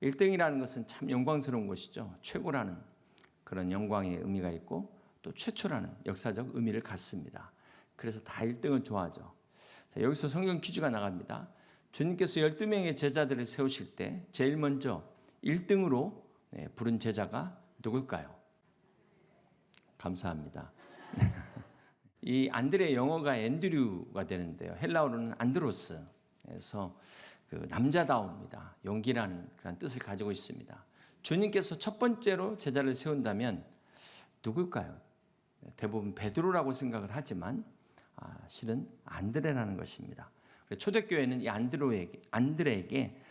1등이라는 것은 참 영광스러운 것이죠. 최고라는 그런 영광의 의미가 있고 또 최초라는 역사적 의미를 갖습니다. 그래서 다 1등은 좋아하죠. 자, 여기서 성경 퀴즈가 나갑니다. 주님께서 12명의 제자들을 세우실 때 제일 먼저 1등으로 부른 제자가 누굴까요? 감사합니다. 이 안드레의 영어가 앤드류가 되는데요. 헬라어로는 안드로스에서 그 남자다움입니다. 용기라는 그런 뜻을 가지고 있습니다. 주님께서 첫 번째로 제자를 세운다면 누굴까요? 대부분 베드로라고 생각을 하지만 실은 안드레라는 것입니다. 초대교회는 이 안드레에게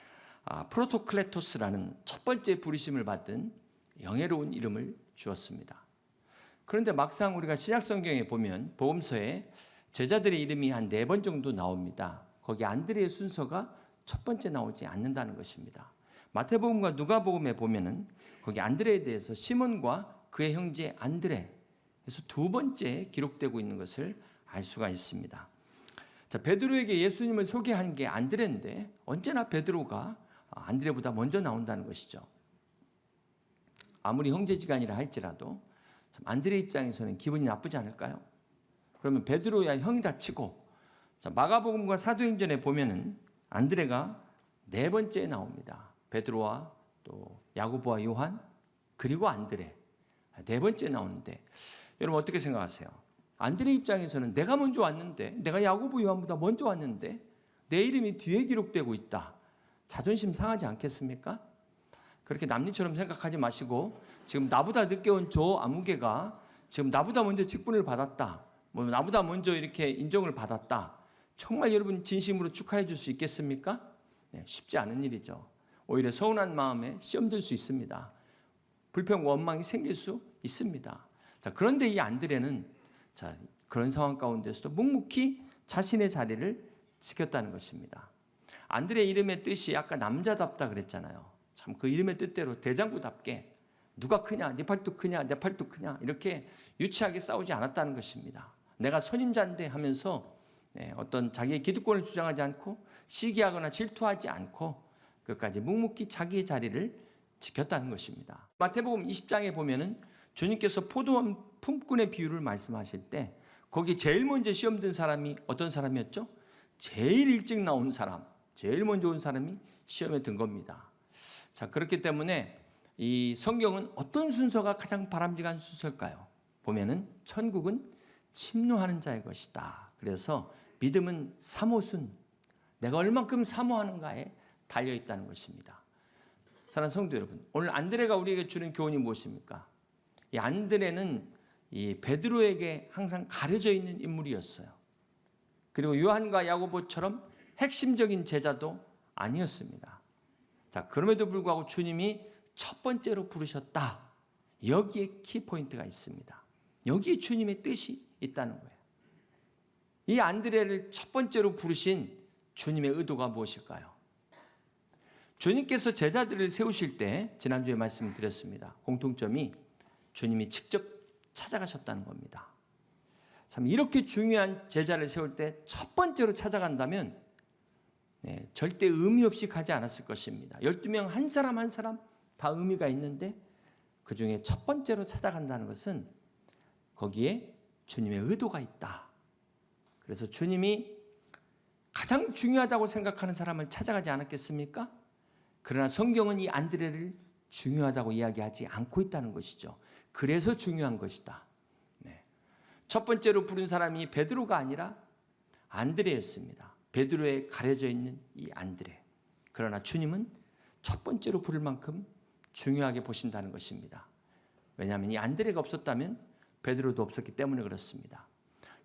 프로토클레토스라는 첫 번째 부르심을 받은 영예로운 이름을 주었습니다. 그런데 막상 우리가 신약성경에 보면 복음서에 제자들의 이름이 한 4번 정도 나옵니다. 거기 안드레의 순서가 첫 번째 나오지 않는다는 것입니다. 마태복음과 누가복음에 보면은 거기 안드레에 대해서 시몬과 그의 형제 안드레, 그래서 2번째 기록되고 있는 것을 알 수가 있습니다. 자, 베드로에게 예수님을 소개한 게 안드레인데 언제나 베드로가 안드레보다 먼저 나온다는 것이죠. 아무리 형제지간이라 할지라도 안드레 입장에서는 기분이 나쁘지 않을까요? 그러면 베드로야 형이다 치고, 자, 마가복음과 사도행전에 보면은 안드레가 4번째에 나옵니다. 베드로와 또 야고보와 요한 그리고 안드레 4번째 나오는데 여러분 어떻게 생각하세요? 안드레 입장에서는 내가 먼저 왔는데, 내가 야고보 요한보다 먼저 왔는데 내 이름이 뒤에 기록되고 있다. 자존심 상하지 않겠습니까? 그렇게 남일처럼 생각하지 마시고 지금 나보다 늦게 온 저 아무개가 지금 나보다 먼저 직분을 받았다. 나보다 먼저 이렇게 인정을 받았다. 정말 여러분 진심으로 축하해 줄 수 있겠습니까? 네, 쉽지 않은 일이죠. 오히려 서운한 마음에 시험될 수 있습니다. 불평 원망이 생길 수 있습니다. 자, 그런데 이 안드레는 그런 상황 가운데서도 묵묵히 자신의 자리를 지켰다는 것입니다. 안드레 이름의 뜻이 아까 남자답다 그랬잖아요. 참 그 이름의 뜻대로 대장부답게 누가 크냐, 네 팔뚝 크냐, 내 팔뚝 크냐 이렇게 유치하게 싸우지 않았다는 것입니다. 내가 선임자인데 하면서 어떤 자기의 기득권을 주장하지 않고 시기하거나 질투하지 않고 끝까지 묵묵히 자기의 자리를 지켰다는 것입니다. 마태복음 20장에 보면은 주님께서 포도원 품꾼의 비유를 말씀하실 때 거기 제일 먼저 시험 든 사람이 어떤 사람이었죠? 제일 일찍 나온 사람, 제일 먼저 온 사람이 시험에 든 겁니다. 자, 그렇기 때문에 이 성경은 어떤 순서가 가장 바람직한 순서일까요? 보면은 천국은 침노하는 자의 것이다. 그래서 믿음은 사모순, 내가 얼만큼 사모하는가에 달려있다는 것입니다. 사랑하는 성도 여러분, 오늘 안드레가 우리에게 주는 교훈이 무엇입니까? 이 안드레는 이 베드로에게 항상 가려져 있는 인물이었어요. 그리고 요한과 야고보처럼 핵심적인 제자도 아니었습니다. 자, 그럼에도 불구하고 주님이 첫 번째로 부르셨다. 여기에 키포인트가 있습니다. 여기에 주님의 뜻이 있다는 거예요. 이 안드레를 첫 번째로 부르신 주님의 의도가 무엇일까요? 주님께서 제자들을 세우실 때 지난주에 말씀드렸습니다. 공통점이 주님이 직접 찾아가셨다는 겁니다. 참 이렇게 중요한 제자를 세울 때 첫 번째로 찾아간다면 절대 의미 없이 가지 않았을 것입니다. 12명 한 사람 한 사람 다 의미가 있는데 그 중에 첫 번째로 찾아간다는 것은 거기에 주님의 의도가 있다. 그래서 주님이 가장 중요하다고 생각하는 사람을 찾아가지 않았겠습니까? 그러나 성경은 이 안드레를 중요하다고 이야기하지 않고 있다는 것이죠. 그래서 중요한 것이다. 첫 번째로 부른 사람이 베드로가 아니라 안드레였습니다. 베드로에 가려져 있는 이 안드레. 그러나 주님은 첫 번째로 부를 만큼 중요하게 보신다는 것입니다. 왜냐하면 이 안드레가 없었다면 베드로도 없었기 때문에 그렇습니다.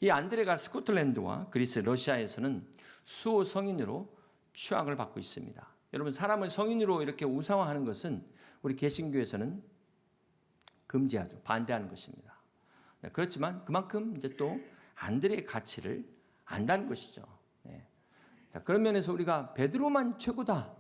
이 안드레가 스코틀랜드와 그리스, 러시아에서는 수호 성인으로 추앙을 받고 있습니다. 여러분, 사람을 성인으로 이렇게 우상화하는 것은 우리 개신교에서는 금지하죠. 반대하는 것입니다. 그렇지만 그만큼 이제 또 안드레의 가치를 안다는 것이죠. 자, 그런 면에서 우리가 베드로만 최고다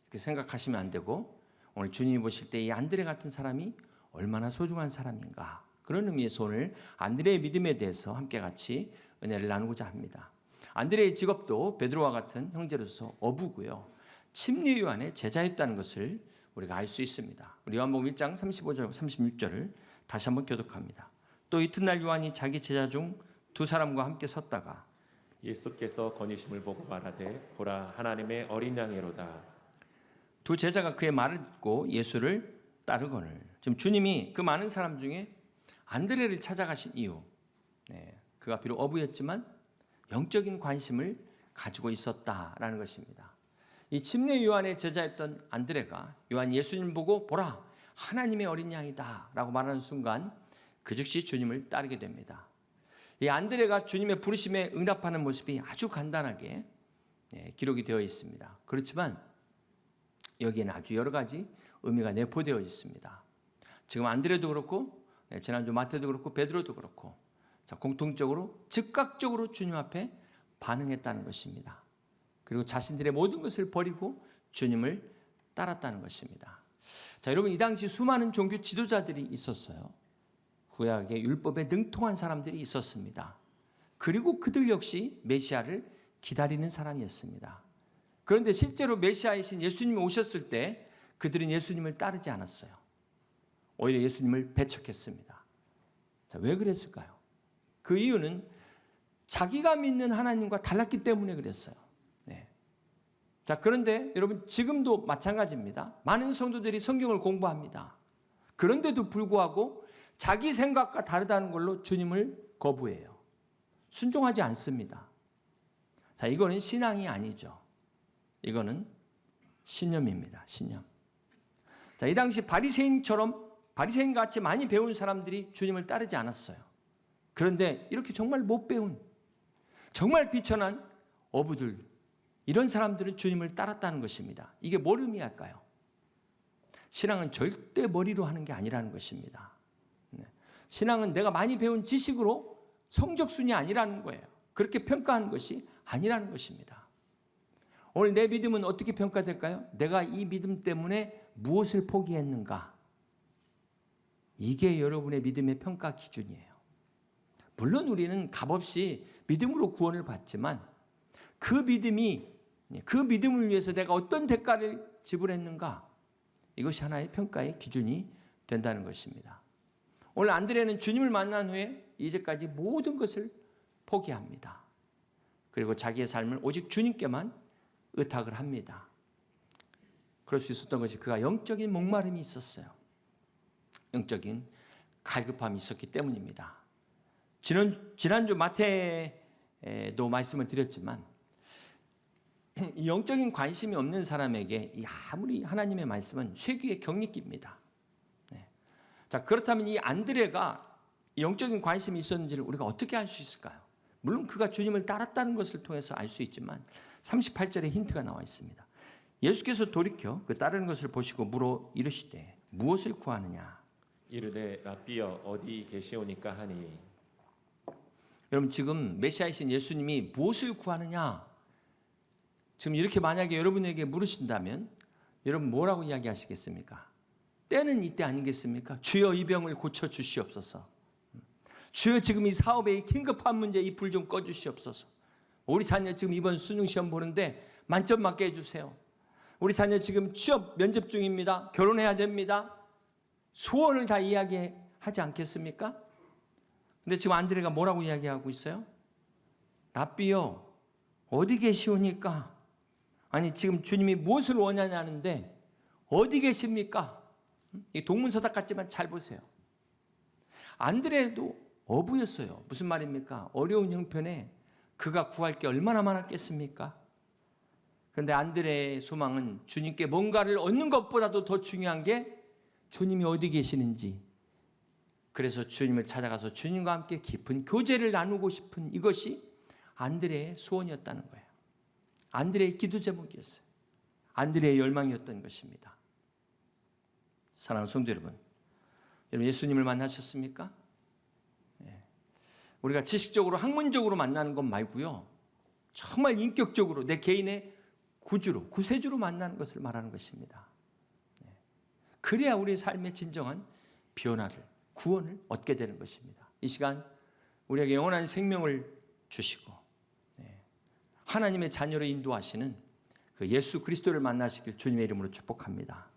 이렇게 생각하시면 안 되고 오늘 주님이 보실 때 이 안드레 같은 사람이 얼마나 소중한 사람인가, 그런 의미에서 오늘 안드레의 믿음에 대해서 함께 같이 은혜를 나누고자 합니다. 안드레의 직업도 베드로와 같은 형제로서 어부고요. 침례 요한의 제자였다는 것을 우리가 알 수 있습니다. 우리 요한복음 1장 35절 36절을 다시 한번 교독합니다. 또 이튿날 요한이 자기 제자 중 두 사람과 함께 섰다가 예수께서 거니심을 보고 말하되 보라 하나님의 어린 양이로다. 두 제자가 그의 말을 듣고 예수를 따르거늘. 지금 주님이 그 많은 사람 중에 안드레를 찾아가신 이유, 그가 비록 어부였지만 영적인 관심을 가지고 있었다라는 것입니다. 이 침례 요한의 제자였던 안드레가 요한 예수님 보고 보라 하나님의 어린 양이다 라고 말하는 순간 그 즉시 주님을 따르게 됩니다. 이 안드레가 주님의 부르심에 응답하는 모습이 아주 간단하게 기록이 되어 있습니다. 그렇지만 여기에는 아주 여러 가지 의미가 내포되어 있습니다. 지금 안드레도 그렇고 지난주 마태도 그렇고 베드로도 그렇고 공통적으로 즉각적으로 주님 앞에 반응했다는 것입니다. 그리고 자신들의 모든 것을 버리고 주님을 따랐다는 것입니다. 자, 여러분 이 당시 수많은 종교 지도자들이 있었어요. 구약의 율법에 능통한 사람들이 있었습니다. 그리고 그들 역시 메시아를 기다리는 사람이었습니다. 그런데 실제로 메시아이신 예수님이 오셨을 때 그들은 예수님을 따르지 않았어요. 오히려 예수님을 배척했습니다. 자, 왜 그랬을까요? 그 이유는 자기가 믿는 하나님과 달랐기 때문에 그랬어요. 자, 그런데 여러분 지금도 마찬가지입니다. 많은 성도들이 성경을 공부합니다. 그런데도 불구하고 자기 생각과 다르다는 걸로 주님을 거부해요. 순종하지 않습니다. 자, 이거는 신앙이 아니죠. 이거는 신념입니다. 신념. 자, 이 당시 바리새인 같이 많이 배운 사람들이 주님을 따르지 않았어요. 그런데 이렇게 정말 못 배운, 정말 비천한 어부들, 이런 사람들은 주님을 따랐다는 것입니다. 이게 뭘 의미할까요? 신앙은 절대 머리로 하는 게 아니라는 것입니다. 신앙은 내가 많이 배운 지식으로 성적순이 아니라는 거예요. 그렇게 평가하는 것이 아니라는 것입니다. 오늘 내 믿음은 어떻게 평가될까요? 내가 이 믿음 때문에 무엇을 포기했는가? 이게 여러분의 믿음의 평가 기준이에요. 물론 우리는 값없이 믿음으로 구원을 받지만 그 믿음을 위해서 내가 어떤 대가를 지불했는가? 이것이 하나의 평가의 기준이 된다는 것입니다. 오늘 안드레는 주님을 만난 후에 이제까지 모든 것을 포기합니다. 그리고 자기의 삶을 오직 주님께만 의탁을 합니다. 그럴 수 있었던 것이 그가 영적인 목마름이 있었어요. 영적인 갈급함이 있었기 때문입니다. 지난주 마태도 말씀을 드렸지만 이 영적인 관심이 없는 사람에게 아무리 하나님의 말씀은 쇠귀의 경리기입니다. 자, 그렇다면 이 안드레가 영적인 관심이 있었는지를 우리가 어떻게 알 수 있을까요? 물론 그가 주님을 따랐다는 것을 통해서 알 수 있지만 38절에 힌트가 나와 있습니다. 예수께서 돌이켜 그 따르는 것을 보시고 물어 이르시되 무엇을 구하느냐? 이르되 라삐여 어디 계시오니까 하니. 여러분 지금 메시아이신 예수님이 무엇을 구하느냐? 지금 이렇게 만약에 여러분에게 물으신다면 여러분 뭐라고 이야기하시겠습니까? 때는 이때 아니겠습니까? 주여 이 병을 고쳐 주시옵소서. 주여 지금 이 사업에 이 긴급한 문제 이 불 좀 꺼 주시옵소서. 우리 자녀 지금 이번 수능 시험 보는데 만점 맞게 해주세요. 우리 자녀 지금 취업 면접 중입니다. 결혼해야 됩니다. 소원을 다 이야기하지 않겠습니까? 근데 지금 안드레가 뭐라고 이야기하고 있어요? 라삐여 어디 계시오니까? 아니 지금 주님이 무엇을 원하냐는데 어디 계십니까? 이 동문서답 같지만 잘 보세요. 안드레도 어부였어요. 무슨 말입니까? 어려운 형편에 그가 구할 게 얼마나 많았겠습니까? 그런데 안드레의 소망은 주님께 뭔가를 얻는 것보다도 더 중요한 게 주님이 어디 계시는지, 그래서 주님을 찾아가서 주님과 함께 깊은 교제를 나누고 싶은 이것이 안드레의 소원이었다는 거예요. 안드레의 기도 제목이었어요. 안드레의 열망이었던 것입니다. 사랑하는 성도 여러분, 예수님을 만나셨습니까? 우리가 지식적으로 학문적으로 만나는 것 말고요, 정말 인격적으로 내 개인의 구세주로 만나는 것을 말하는 것입니다. 그래야 우리의 삶의 진정한 변화를, 구원을 얻게 되는 것입니다. 이 시간 우리에게 영원한 생명을 주시고 하나님의 자녀로 인도하시는 그 예수 그리스도를 만나시길 주님의 이름으로 축복합니다.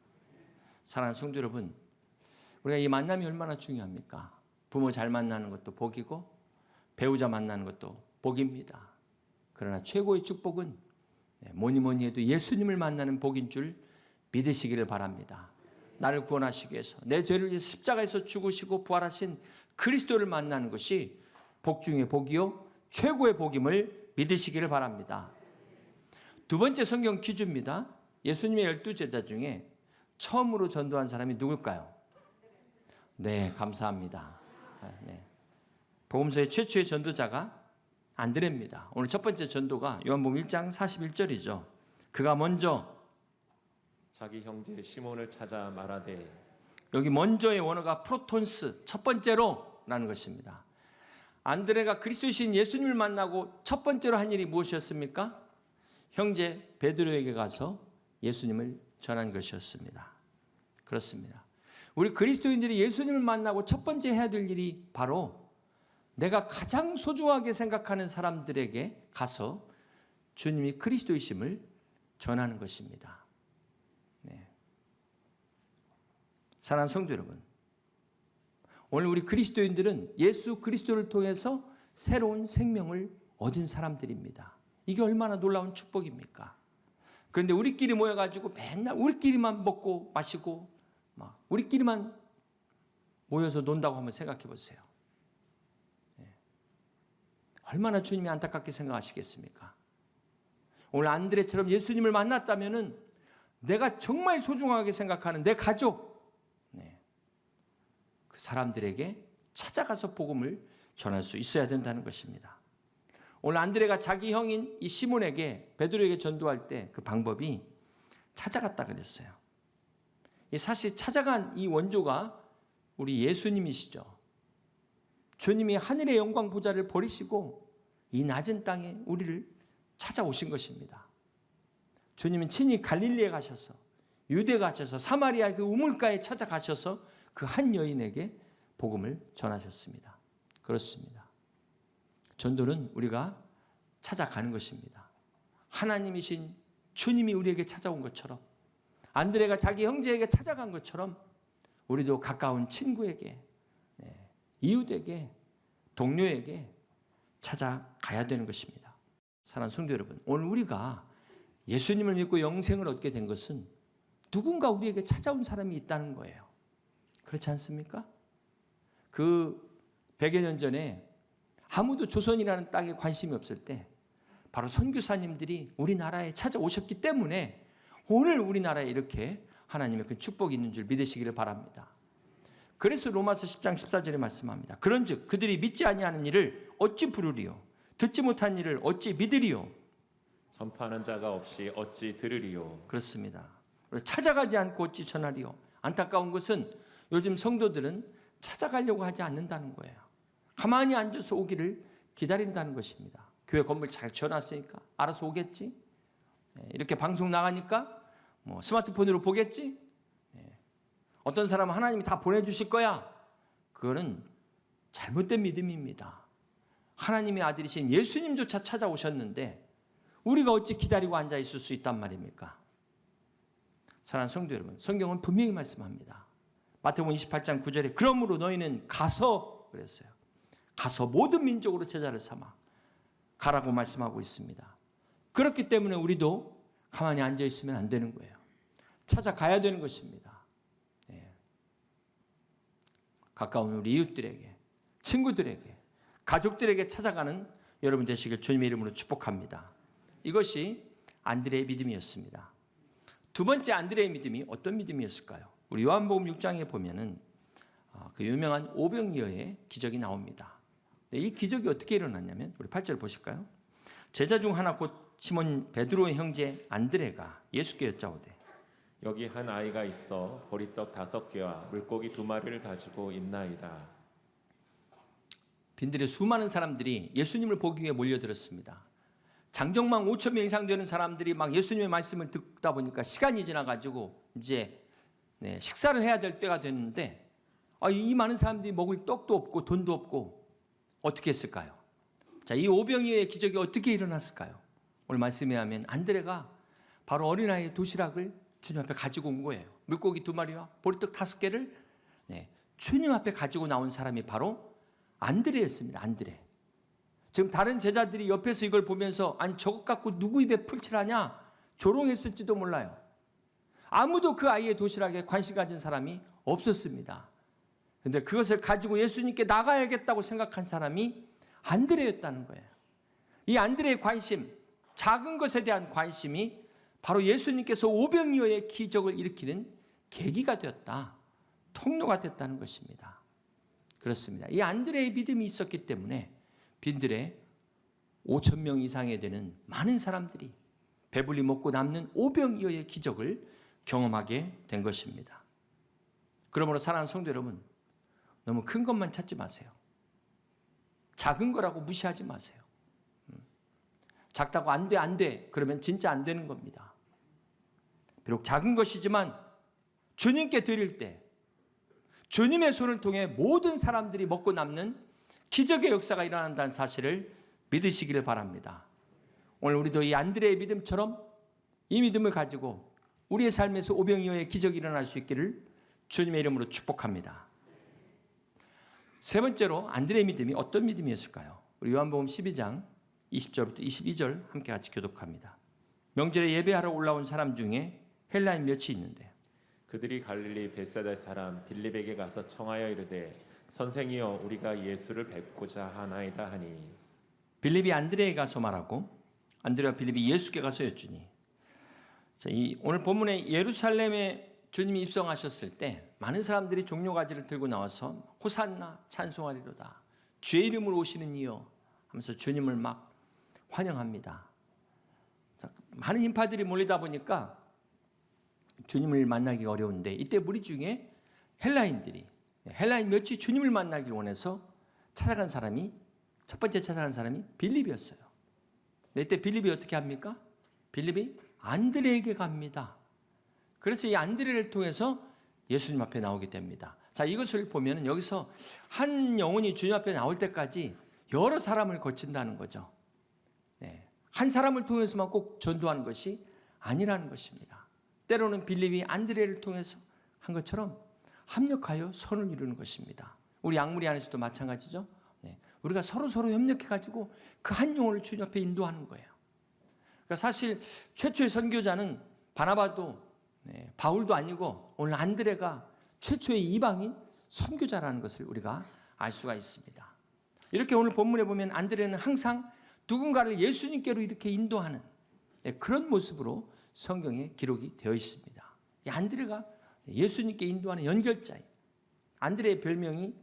사랑하는 성도 여러분, 우리가 이 만남이 얼마나 중요합니까? 부모 잘 만나는 것도 복이고 배우자 만나는 것도 복입니다. 그러나 최고의 축복은 뭐니 해도 예수님을 만나는 복인 줄 믿으시기를 바랍니다. 나를 구원하시기 위해서 내 죄를 위해 십자가에서 죽으시고 부활하신 그리스도를 만나는 것이 복 중의 복이요 최고의 복임을 믿으시기를 바랍니다. 두 번째 성경 퀴즈입니다. 예수님의 12제자 중에 처음으로 전도한 사람이 누굴까요? 네, 감사합니다. 네. 복음서의 최초의 전도자가 안드레입니다. 오늘 첫 번째 전도가 요한복음 1장 41절이죠. 그가 먼저 자기 형제 시몬을 찾아 말하되, 여기 먼저의 원어가 프로톤스, 첫 번째로라는 것입니다. 안드레가 그리스도이신 예수님을 만나고 첫 번째로 한 일이 무엇이었습니까? 형제 베드로에게 가서 예수님을 전한 것이었습니다. 그렇습니다. 우리 그리스도인들이 예수님을 만나고 첫 번째 해야 될 일이 바로 내가 가장 소중하게 생각하는 사람들에게 가서 주님이 그리스도이심을 전하는 것입니다. 네. 사랑하는 성도 여러분, 오늘 우리 그리스도인들은 예수 그리스도를 통해서 새로운 생명을 얻은 사람들입니다. 이게 얼마나 놀라운 축복입니까? 그런데 우리끼리 모여가지고 맨날 우리끼리만 먹고 마시고 막 우리끼리만 모여서 논다고 한번 생각해 보세요. 얼마나 주님이 안타깝게 생각하시겠습니까? 오늘 안드레처럼 예수님을 만났다면은 내가 정말 소중하게 생각하는 내 가족, 그 사람들에게 찾아가서 복음을 전할 수 있어야 된다는 것입니다. 오늘 안드레가 자기 형인 이 시몬에게 베드로에게 전도할 때 그 방법이 찾아갔다 그랬어요. 사실 찾아간 이 원조가 우리 예수님이시죠. 주님이 하늘의 영광 보좌를 버리시고 이 낮은 땅에 우리를 찾아오신 것입니다. 주님은 친히 갈릴리에 가셔서 유대 가셔서 사마리아 그 우물가에 찾아가셔서 그 한 여인에게 복음을 전하셨습니다. 그렇습니다. 전도는 우리가 찾아가는 것입니다. 하나님이신 주님이 우리에게 찾아온 것처럼 안드레가 자기 형제에게 찾아간 것처럼 우리도 가까운 친구에게 이웃에게 동료에게 찾아가야 되는 것입니다. 사랑하는 성도 여러분, 오늘 우리가 예수님을 믿고 영생을 얻게 된 것은 누군가 우리에게 찾아온 사람이 있다는 거예요. 그렇지 않습니까? 그 100여 년 전에 아무도 조선이라는 땅에 관심이 없을 때 바로 선교사님들이 우리나라에 찾아오셨기 때문에 오늘 우리나라에 이렇게 하나님의 그 축복이 있는 줄 믿으시기를 바랍니다. 그래서 로마서 10장 14절에 말씀합니다. 그런즉 그들이 믿지 아니하는 일을 어찌 부르리요? 듣지 못한 일을 어찌 믿으리요? 전파하는 자가 없이 어찌 들으리요? 그렇습니다. 찾아가지 않고 어찌 전하리요? 안타까운 것은 요즘 성도들은 찾아가려고 하지 않는다는 거예요. 가만히 앉아서 오기를 기다린다는 것입니다. 교회 건물 잘 지어놨으니까 알아서 오겠지? 이렇게 방송 나가니까 뭐 스마트폰으로 보겠지? 어떤 사람은 하나님이 다 보내주실 거야. 그거는 잘못된 믿음입니다. 하나님의 아들이신 예수님조차 찾아오셨는데 우리가 어찌 기다리고 앉아 있을 수 있단 말입니까? 사랑하는 성도 여러분, 성경은 분명히 말씀합니다. 마태복음 28장 9절에 그러므로 너희는 가서 그랬어요. 가서 모든 민족으로 제자를 삼아 가라고 말씀하고 있습니다. 그렇기 때문에 우리도 가만히 앉아 있으면 안 되는 거예요. 찾아가야 되는 것입니다. 가까운 우리 이웃들에게, 친구들에게, 가족들에게 찾아가는 여러분 되시길 주님의 이름으로 축복합니다. 이것이 안드레의 믿음이었습니다. 두 번째 안드레의 믿음이 어떤 믿음이었을까요? 우리 요한복음 6장에 보면은 그 유명한 오병이어의 기적이 나옵니다. 이 기적이 어떻게 일어났냐면 우리 8절 보실까요? 제자 중 하나 곧 시몬 베드로의 형제 안드레가 예수께 여짜오되 여기 한 아이가 있어 보리떡 5개와 물고기 2마리를 가지고 있나이다. 빈들의 수많은 사람들이 예수님을 보기 위해 몰려들었습니다. 장정망 5천 명 이상 되는 사람들이 막 예수님의 말씀을 듣다 보니까 시간이 지나가지고 이제 식사를 해야 될 때가 됐는데 이 많은 사람들이 먹을 떡도 없고 돈도 없고 어떻게 했을까요? 자, 이 오병이어의 기적이 어떻게 일어났을까요? 오늘 말씀에 하면 안드레가 바로 어린아이의 도시락을 주님 앞에 가지고 온 거예요. 물고기 2마리와 보리떡 5개를 주님 앞에 가지고 나온 사람이 바로 안드레였습니다. 안드레. 지금 다른 제자들이 옆에서 이걸 보면서 아니 저것 갖고 누구 입에 풀칠하냐 조롱했을지도 몰라요. 아무도 그 아이의 도시락에 관심 가진 사람이 없었습니다. 그런데 그것을 가지고 예수님께 나가야겠다고 생각한 사람이 안드레였다는 거예요. 이 안드레의 관심, 작은 것에 대한 관심이 바로 예수님께서 오병이어의 기적을 일으키는 계기가 되었다. 통로가 됐다는 것입니다. 그렇습니다. 이 안드레의 믿음이 있었기 때문에 빈들에 5,000명 이상에 되는 많은 사람들이 배불리 먹고 남는 오병이어의 기적을 경험하게 된 것입니다. 그러므로 사랑하는 성도 여러분, 너무 큰 것만 찾지 마세요. 작은 거라고 무시하지 마세요. 작다고 안 돼. 그러면 진짜 안 되는 겁니다. 비록 작은 것이지만 주님께 드릴 때 주님의 손을 통해 모든 사람들이 먹고 남는 기적의 역사가 일어난다는 사실을 믿으시기를 바랍니다. 오늘 우리도 이 안드레의 믿음처럼 이 믿음을 가지고 우리의 삶에서 오병이어의 기적이 일어날 수 있기를 주님의 이름으로 축복합니다. 세 번째로 안드레의 믿음이 어떤 믿음이었을까요? 우리 요한복음 12장 20절부터 22절 함께 같이 교독합니다. 명절에 예배하러 올라온 사람 중에 헬라인 몇이 있는데 그들이 갈릴리 벳사다 사람 빌립에게 가서 청하여 이르되 선생이여 우리가 예수를 뵙고자 하나이다 하니 빌립이 안드레에게 가서 말하고 안드레와 빌립이 예수께 가서 여쭈니. 자, 오늘 본문에 예루살렘에 주님이 입성하셨을 때 많은 사람들이 종려가지를 들고 나와서 호산나 찬송하리로다 주의 이름으로 오시는 이여 하면서 주님을 막 환영합니다. 자, 많은 인파들이 몰리다 보니까 주님을 만나기가 어려운데 이때 무리 중에 헬라인 몇이 주님을 만나기를 원해서 찾아간 사람이 첫 번째 찾아간 사람이 빌립이었어요. 이때 빌립이 어떻게 합니까? 빌립이 안드레에게 갑니다. 그래서 이 안드레를 통해서 예수님 앞에 나오게 됩니다. 자, 이것을 보면 여기서 한 영혼이 주님 앞에 나올 때까지 여러 사람을 거친다는 거죠. 한 사람을 통해서만 꼭 전도하는 것이 아니라는 것입니다. 때로는 빌립이 안드레를 통해서 한 것처럼 합력하여 선을 이루는 것입니다. 우리 양무리 안에서도 마찬가지죠. 우리가 서로 협력해가지고 그 한 영혼을 주님 앞에 인도하는 거예요. 그러니까 사실 최초의 선교자는 바나바도 바울도 아니고 오늘 안드레가 최초의 이방인 선교자라는 것을 우리가 알 수가 있습니다. 이렇게 오늘 본문에 보면 안드레는 항상 누군가를 예수님께로 이렇게 인도하는 그런 모습으로 성경에 기록이 되어 있습니다. 이 안드레가 예수님께 인도하는 연결자예요. 안드레의 별명이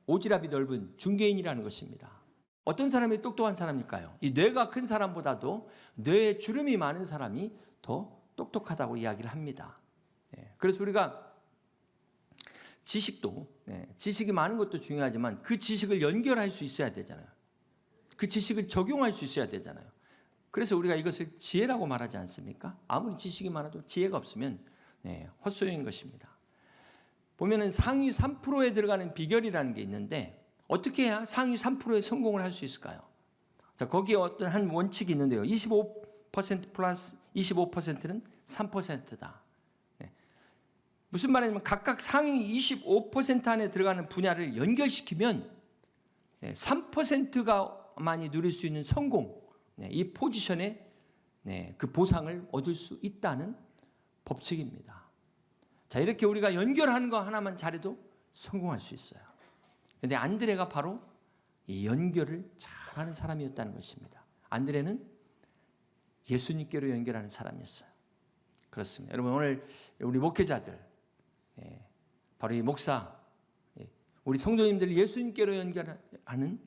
오지랖이 넓은 중개인이라는 것입니다. 어떤 사람이 똑똑한 사람일까요? 이 뇌가 큰 사람보다도 뇌에 주름이 많은 사람이 더 똑똑하다고 이야기를 합니다. 그래서 우리가 지식이 많은 것도 중요하지만 그 지식을 연결할 수 있어야 되잖아요. 그 지식을 적용할 수 있어야 되잖아요. 그래서 우리가 이것을 지혜라고 말하지 않습니까? 아무리 지식이 많아도 지혜가 없으면 헛소용인 것입니다. 보면은 상위 3%에 들어가는 비결이라는 게 있는데 어떻게 해야 상위 3%에 성공을 할 수 있을까요? 자, 거기에 어떤 한 원칙이 있는데요. 25% 플러스 25%는 3%다. 무슨 말이냐면 각각 상위 25% 안에 들어가는 분야를 연결시키면 3%가 많이 누릴 수 있는 성공, 이 포지션에 그 보상을 얻을 수 있다는 법칙입니다. 자, 이렇게 우리가 연결하는 거 하나만 잘해도 성공할 수 있어요. 그런데 안드레가 바로 이 연결을 잘하는 사람이었다는 것입니다. 안드레는 예수님께로 연결하는 사람이었어요. 그렇습니다. 여러분 오늘 우리 목회자들, 바로 이 목사, 우리 성도님들 예수님께로 연결하는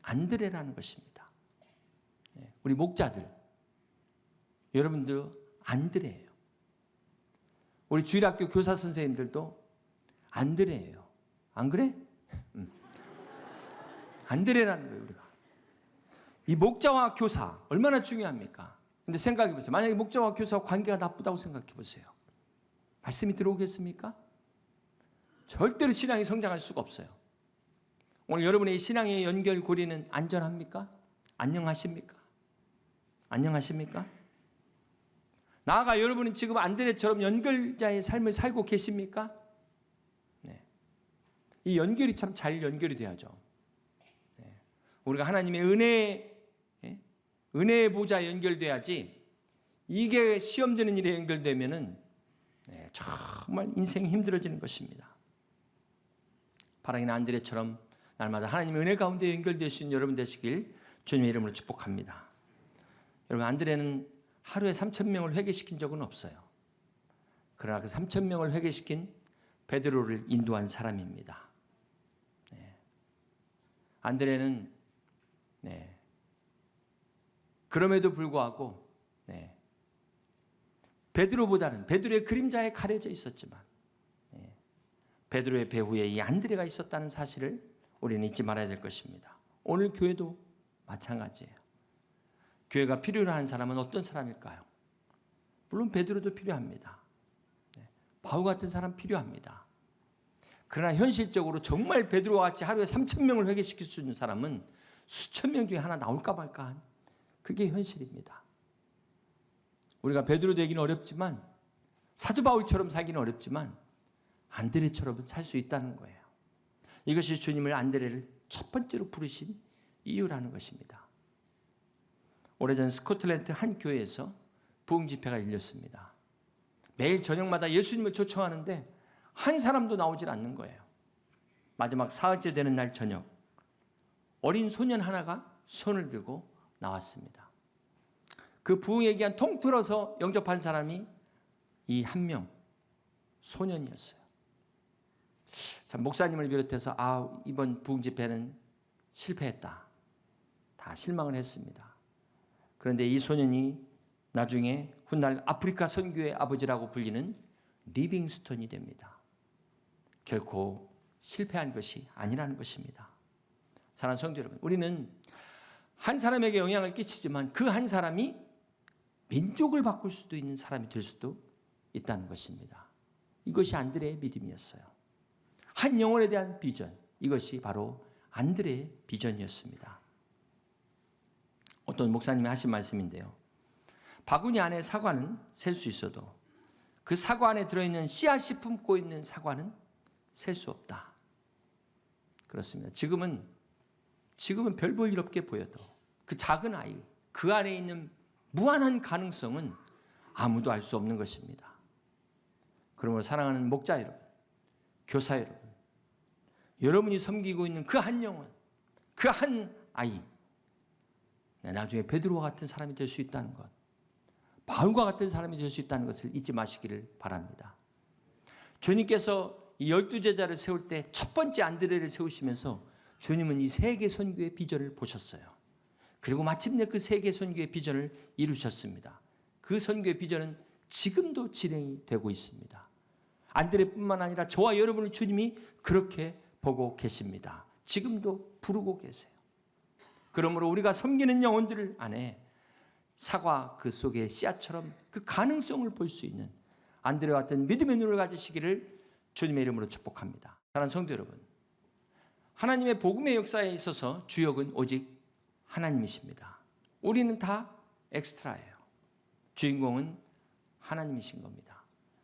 안드레라는 것입니다. 우리 목자들, 여러분도 안드레예요. 우리 주일학교 교사 선생님들도 안드레예요. 안 그래? 안드레라는 거예요, 우리가. 이 목자와 교사 얼마나 중요합니까? 근데 생각해 보세요. 만약에 목자와 교사와 관계가 나쁘다고 생각해 보세요. 말씀이 들어오겠습니까? 절대로 신앙이 성장할 수가 없어요. 오늘 여러분의 신앙의 연결고리는 안전합니까? 안녕하십니까? 안녕하십니까? 나아가 여러분은 지금 안드레처럼 연결자의 삶을 살고 계십니까? 네. 이 연결이 참 잘 연결이 돼야죠. 네. 우리가 하나님의 은혜의 보좌에 연결돼야지, 이게 시험되는 일에 연결되면은 정말 인생이 힘들어지는 것입니다. 바라기는 안드레처럼 날마다 하나님의 은혜 가운데 연결될 수 있는 여러분 되시길 주님의 이름으로 축복합니다. 여러분, 안드레는 하루에 3,000명을 회개시킨 적은 없어요. 그러나 그 3,000명을 회개시킨 베드로를 인도한 사람입니다. 안드레는 그럼에도 불구하고 베드로보다는, 베드로의 그림자에 가려져 있었지만 베드로의 배후에 이 안드레가 있었다는 사실을 우리는 잊지 말아야 될 것입니다. 오늘 교회도 마찬가지예요. 교회가 필요로 하는 사람은 어떤 사람일까요? 물론 베드로도 필요합니다. 바울 같은 사람 필요합니다. 그러나 현실적으로 정말 베드로와 같이 하루에 3,000명을 회개시킬 수 있는 사람은 수천 명 중에 하나 나올까 말까 한, 그게 현실입니다. 우리가 베드로 되기는 어렵지만, 사도 바울처럼 살기는 어렵지만 안드레처럼은 살 수 있다는 거예요. 이것이 주님을 안드레를 첫 번째로 부르신 이유라는 것입니다. 오래전 스코틀랜드 한 교회에서 부흥 집회가 열렸습니다. 매일 저녁마다 예수님을 초청하는데 한 사람도 나오질 않는 거예요. 마지막 사흘째 되는 날 저녁, 어린 소년 하나가 손을 들고 나왔습니다. 그 부흥에 기한 통틀어서 영접한 사람이 이 한 명, 소년이었어요. 참, 목사님을 비롯해서 이번 부흥 집회는 실패했다, 다 실망을 했습니다. 그런데 이 소년이 나중에 훗날 아프리카 선교의 아버지라고 불리는 리빙스톤이 됩니다. 결코 실패한 것이 아니라는 것입니다. 사랑하는 성도 여러분, 우리는 한 사람에게 영향을 끼치지만 그 한 사람이 민족을 바꿀 수도 있는 사람이 될 수도 있다는 것입니다. 이것이 안드레의 믿음이었어요. 한 영혼에 대한 비전, 이것이 바로 안드레의 비전이었습니다. 어떤 목사님이 하신 말씀인데요, 바구니 안에 사과는 셀 수 있어도 그 사과 안에 들어있는 씨앗이 품고 있는 사과는 셀 수 없다. 그렇습니다. 지금은 별 볼 일 없게 보여도 그 작은 아이, 그 안에 있는 무한한 가능성은 아무도 알 수 없는 것입니다. 그러므로 사랑하는 목자 여러분, 교사 여러분, 여러분이 섬기고 있는 그 한 영혼, 그 한 아이, 나중에 베드로와 같은 사람이 될 수 있다는 것, 바울과 같은 사람이 될 수 있다는 것을 잊지 마시기를 바랍니다. 주님께서 이 12제자를 세울 때 첫 번째 안드레를 세우시면서 주님은 이 세계 선교의 비전을 보셨어요. 그리고 마침내 그 세계 선교의 비전을 이루셨습니다. 그 선교의 비전은 지금도 진행이 되고 있습니다. 안드레뿐만 아니라 저와 여러분을 주님이 그렇게 보고 계십니다. 지금도 부르고 계세요. 그러므로 우리가 섬기는 영혼들 안에 사과 그 속에 씨앗처럼 그 가능성을 볼 수 있는 안드레와 같은 믿음의 눈을 가지시기를 주님의 이름으로 축복합니다. 사랑하는 성도 여러분, 하나님의 복음의 역사에 있어서 주역은 오직 하나님이십니다. 우리는 다 엑스트라예요. 주인공은 하나님이신 겁니다.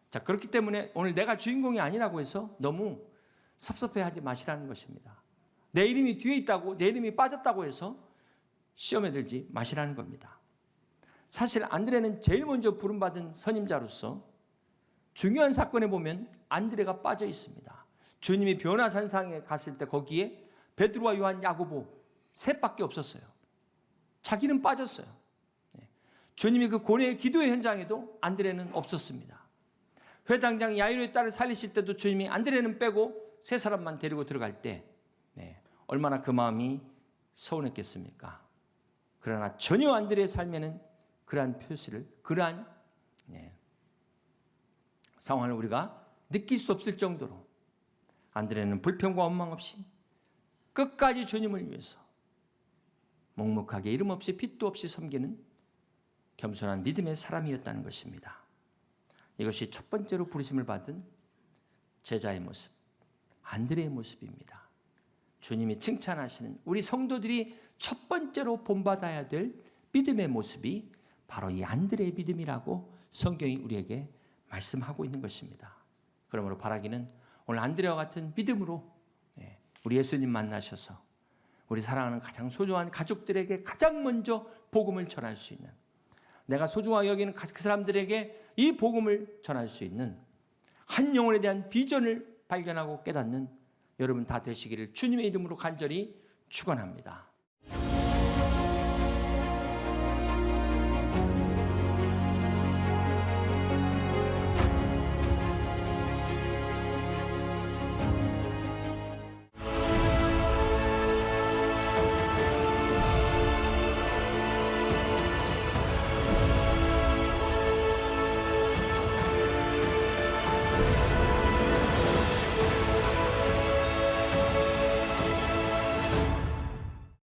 자, 그렇기 때문에 오늘 내가 주인공이 아니라고 해서 너무 섭섭해하지 마시라는 것입니다. 내 이름이 뒤에 있다고, 내 이름이 빠졌다고 해서 시험에 들지 마시라는 겁니다. 사실 안드레는 제일 먼저 부름받은 선임자로서 중요한 사건에 보면 안드레가 빠져 있습니다. 주님이 변화산상에 갔을 때 거기에 베드로와 요한, 야고보 셋밖에 없었어요. 자기는 빠졌어요. 주님이 그 고뇌의 기도의 현장에도 안드레는 없었습니다. 회당장 야이로의 딸을 살리실 때도 주님이 안드레는 빼고 세 사람만 데리고 들어갈 때 얼마나 그 마음이 서운했겠습니까? 그러나 전혀 안드레의 삶에는 그러한 표시를, 그러한 상황을 우리가 느낄 수 없을 정도로 안드레는 불평과 원망 없이 끝까지 주님을 위해서 묵묵하게 이름 없이 핏도 없이 섬기는 겸손한 믿음의 사람이었다는 것입니다. 이것이 첫 번째로 부르심을 받은 제자의 모습, 안드레의 모습입니다. 주님이 칭찬하시는 우리 성도들이 첫 번째로 본받아야 될 믿음의 모습이 바로 이 안드레의 믿음이라고 성경이 우리에게 말씀하고 있는 것입니다. 그러므로 바라기는 오늘 안드레와 같은 믿음으로 우리 예수님 만나셔서 우리 사랑하는 가장 소중한 가족들에게 가장 먼저 복음을 전할 수 있는, 내가 소중하게 여기는 그 사람들에게 이 복음을 전할 수 있는 한 영혼에 대한 비전을 발견하고 깨닫는 여러분 다 되시기를 주님의 이름으로 간절히 축원합니다.